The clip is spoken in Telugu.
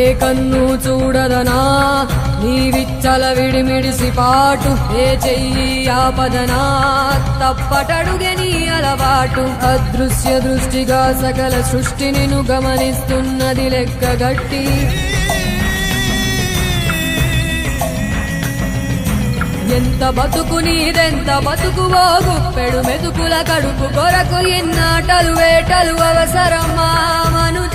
ఏ కన్ను చూడదనా నీ విచ్చల విడిమిడిసి పాటు, ఏ చెయ్యి ఆపదనా తప్పటడుగే నీ అలవాటు. అదృశ్య దృష్టిగా సకల సృష్టిని ను గమనిస్తున్నది లెక్కగట్టి, ఎంత బతుకు నీదెంత బతుకువో గుప్పెడు మెతుకుల కడుపు కొరకు ఇన్నాటలు వేటలు అవసరమా మనుజ.